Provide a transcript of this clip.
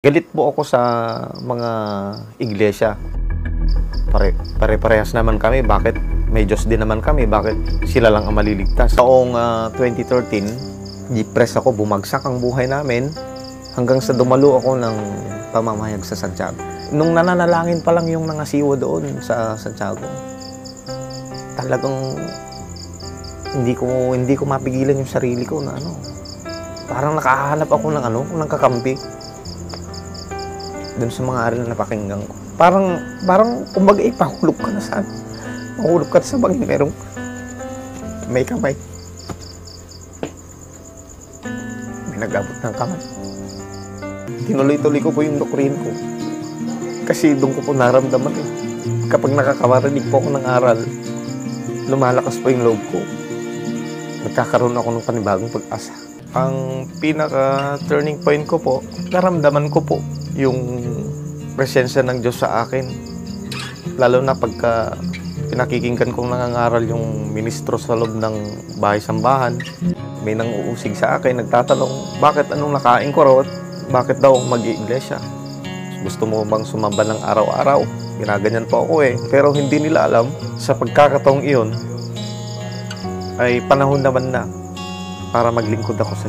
Galit po ako sa mga iglesia. Pare-parehas naman kami. Bakit? May Diyos din naman kami. Bakit sila lang ang maliligtas? Taong 2013, depressed ako. Bumagsak ang buhay namin hanggang sa dumalo ako ng pamamayag sa Santiago. Nung nananalangin pa lang yung nangasiwa doon sa Santiago, talagang hindi ko mapigilan yung sarili ko na parang nakahanap ako ng kakampi dun sa mga aral na napakinggan ko. Parang kumbaga ipahulog ka na saan. Mahulog ka sa bangin, merong may kamay. May nag-abot ng kamay. Tinuloy-tuloy ko po yung doktrina ko. Kasi doon ko po naramdaman kapag nakakarinig po ako ng aral, lumalakas po yung loob ko. Nagkakaroon ako ng panibagong pag-asa. Ang pinaka-turning point ko po, naramdaman ko po yung presensya ng Diyos sa akin. Lalo na pagka pinakikinggan kong nangangaral yung ministro sa loob ng bahay-sambahan. May nang-uusig sa akin, nagtatanong, bakit anong nakain ko raw? Bakit daw mag-iiglesia? Gusto mo bang sumamba ng araw-araw? Ginaganyan po ako Pero hindi nila alam, sa pagkakataong iyon, ay panahon naman na para maglingkod ako sa Diyos.